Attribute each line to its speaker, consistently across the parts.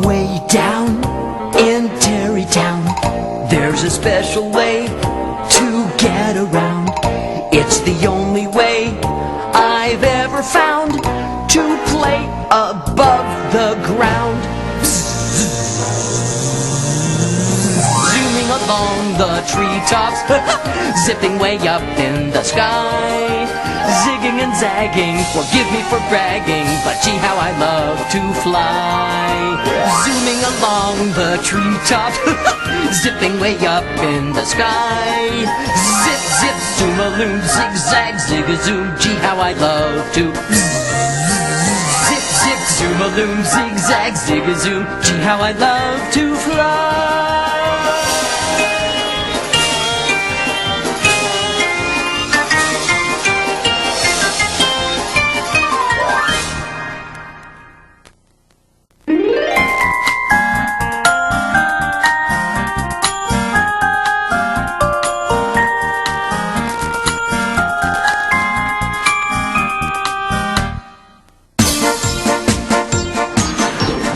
Speaker 1: Way down in Terrytown, there's a special way to get around. It's the only way I've ever found to play above the ground. Zooming along the treetops, zipping way up in the sky. Zigging and zagging, forgive me for bragging, but gee how I love to fly. Zooming along the treetop, zipping way up in the sky. Zip, zip, zoom-a-loom, zig-zag, zig-a-zoom, gee how I love to zip, zip, zoom-a-loom, zig-zag, zig-a-zoom, gee how I love to fly.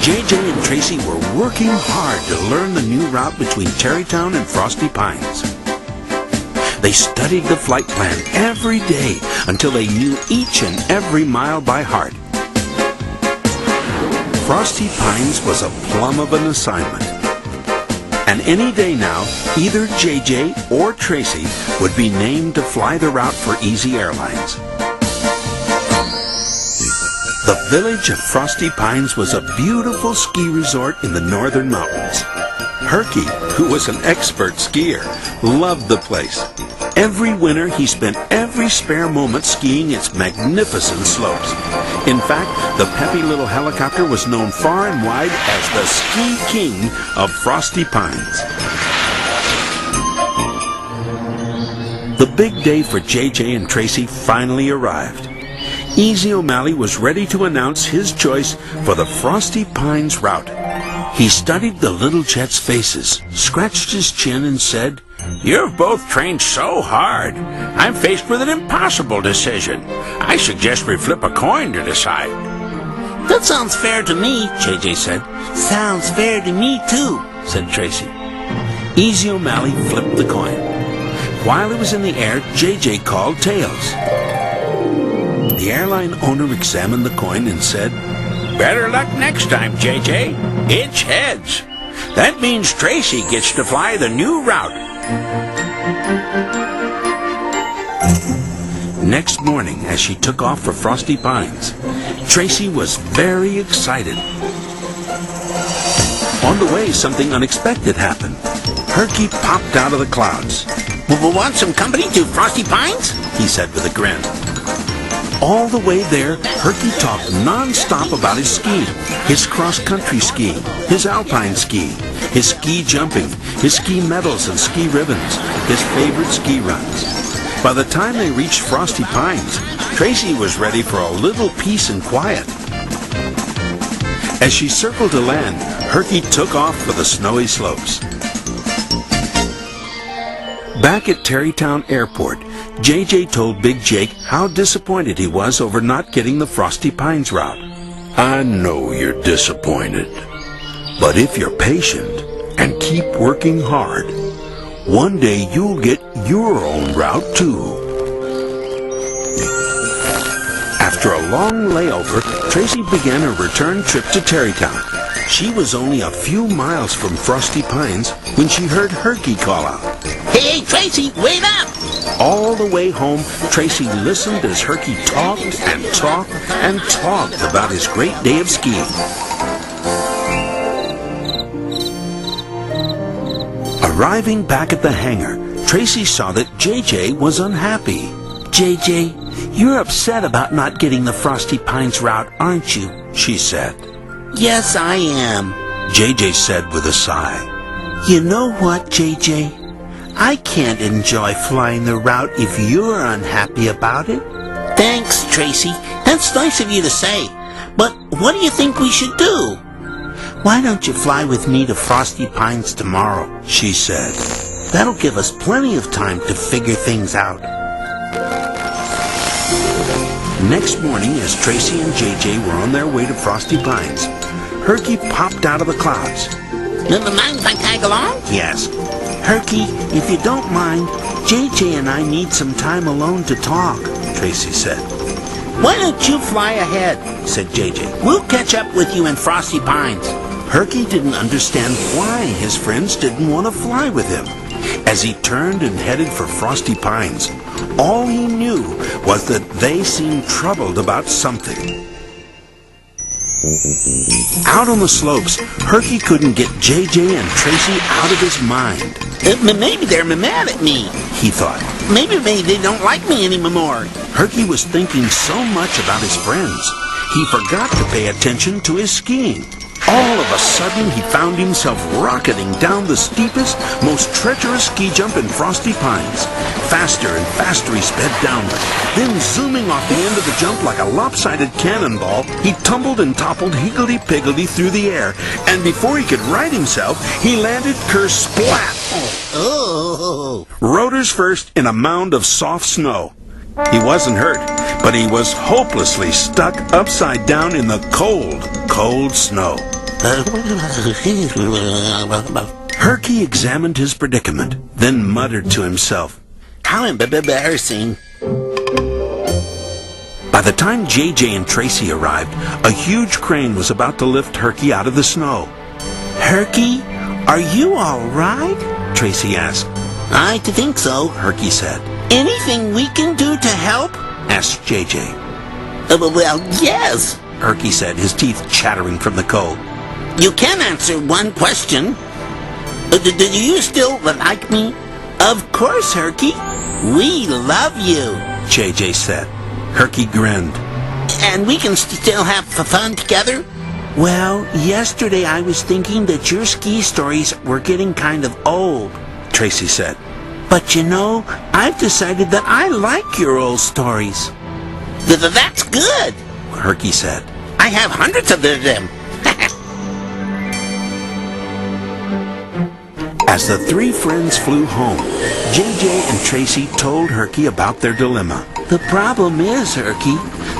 Speaker 2: JJ and Tracy were working hard to learn the new route between Terrytown and Frosty Pines. They studied the flight plan every day until they knew each and every mile by heart. Frosty Pines was a plum of an assignment. And any day now, either JJ or Tracy would be named to fly the route for Easy Airlines. The village of Frosty Pines was a beautiful ski resort in the northern mountains. Herky, who was an expert skier, loved the place. Every winter he spent every spare moment skiing its magnificent slopes. In fact, the peppy little helicopter was known far and wide as the Ski King of Frosty Pines. The big day for JJ and Tracy finally arrived. Easy O'Malley was ready to announce his choice for the Frosty Pines route. He studied the little jets' faces, scratched his chin, and said, "You've both trained so hard. I'm faced with an impossible decision. I suggest we flip a coin to decide."
Speaker 3: "That sounds fair to me," JJ said.
Speaker 2: "Sounds fair to me, too," said Tracy. Easy O'Malley flipped the coin. While it was in the air, JJ called tails. The airline owner examined the coin and said,
Speaker 4: "Better luck next time, JJ. It's heads. That means Tracy gets to fly the new route."
Speaker 2: Next morning, as she took off for Frosty Pines, Tracy was very excited. On the way, something unexpected happened. Herky popped out of the clouds.
Speaker 3: "Want some company to Frosty Pines?"
Speaker 2: he said with a grin. All the way there, Herky talked non-stop about his skiing, his cross-country skiing, his alpine skiing, his ski jumping, his ski medals and ski ribbons, his favorite ski runs. By the time they reached Frosty Pines, Tracy was ready for a little peace and quiet. As she circled to land, Herky took off for the snowy slopes. Back at Terrytown Airport, JJ told Big Jake how disappointed he was over not getting the Frosty Pines route. "I know you're disappointed, but if you're patient and keep working hard, one day you'll get your own route too." After a long layover, Tracy began her return trip to Terrytown. She was only a few miles from Frosty Pines when she heard Herky call out,
Speaker 3: Hey, Tracy, wait up!"
Speaker 2: All the way home, Tracy listened as Herky talked and talked and talked about his great day of skiing. Arriving back at the hangar, Tracy saw that JJ was unhappy. "JJ, you're upset about not getting the Frosty Pines route, aren't you?" she said.
Speaker 3: "Yes, I am,"
Speaker 2: JJ said with a sigh.
Speaker 3: "You know what, JJ? I can't enjoy flying the route if you're unhappy about it." "Thanks, Tracy. That's nice of you to say. But what do you think we should do?" "Why don't you fly with me to Frosty Pines tomorrow?" she said. "That'll give us plenty of time to figure things out."
Speaker 2: Next morning, as Tracy and JJ were on their way to Frosty Pines, Herky popped out of the clouds.
Speaker 3: Mind if I tag along?
Speaker 2: He asked.
Speaker 3: Herky, if you don't mind, JJ and I need some time alone to talk,
Speaker 2: Tracy said.
Speaker 3: Why don't you fly ahead, said JJ. We'll catch up with you in Frosty Pines.
Speaker 2: Herky didn't understand why his friends didn't want to fly with him. As he turned and headed for Frosty Pines, all he knew was that they seemed troubled about something. Out on the slopes, Herky couldn't get JJ and Tracy out of his mind.
Speaker 3: Maybe they're mad at me,
Speaker 2: He thought.
Speaker 3: Maybe they don't like me anymore.
Speaker 2: Herky was thinking so much about his friends, he forgot to pay attention to his skiing. All of a sudden, he found himself rocketing down the steepest, most treacherous ski jump in Frosty Pines. Faster and faster he sped downward. Then, zooming off the end of the jump like a lopsided cannonball, he tumbled and toppled higgledy-piggledy through the air. And before he could right himself, he landed kersplat!
Speaker 3: Oh!
Speaker 2: Rotors first in a mound of soft snow. He wasn't hurt, but he was hopelessly stuck upside down in the cold, cold snow. Herky examined his predicament, then muttered to himself,
Speaker 3: How embarrassing.
Speaker 2: By the time JJ and Tracy arrived, a huge crane was about to lift Herky out of the snow.
Speaker 3: Herky, are you all right?
Speaker 2: Tracy asked.
Speaker 3: I think so,
Speaker 2: Herky said.
Speaker 3: Anything we can do to help?
Speaker 2: Asked JJ.
Speaker 3: Well, yes.
Speaker 2: Herky said, his teeth chattering from the cold.
Speaker 3: You can answer one question. Do you still like me? Of course, Herky. We love you,
Speaker 2: JJ said. Herky grinned.
Speaker 3: And we can still have fun together? Well, yesterday I was thinking that your ski stories were getting kind of old,
Speaker 2: Tracy said.
Speaker 3: But you know, I've decided that I like your old stories. That's good,
Speaker 2: Herky said.
Speaker 3: I have hundreds of them.
Speaker 2: As the three friends flew home, JJ and Tracy told Herky about their dilemma.
Speaker 3: The problem is, Herky,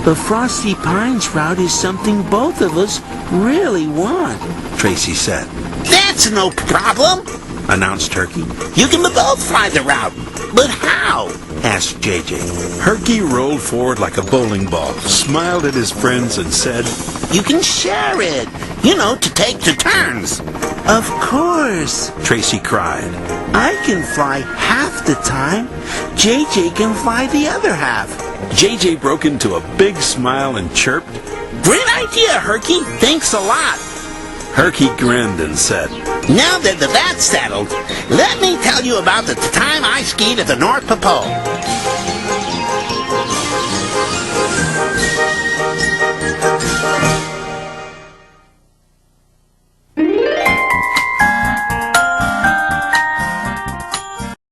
Speaker 3: the Frosty Pines route is something both of us really want,
Speaker 2: Tracy said.
Speaker 3: That's no problem,
Speaker 2: announced Herky.
Speaker 3: You can both fly the route. But how?
Speaker 2: Asked JJ. Herky rolled forward like a bowling ball, smiled at his friends, and said,
Speaker 3: You can share it, to take the turns. Of course,
Speaker 2: Tracy cried.
Speaker 3: I can fly half the time. JJ can fly the other half.
Speaker 2: JJ broke into a big smile and chirped,
Speaker 3: Great idea, Herky. Thanks a lot.
Speaker 2: Herky grinned and said,
Speaker 3: Now that that's settled, let me tell you about the time I skied at the North Pole.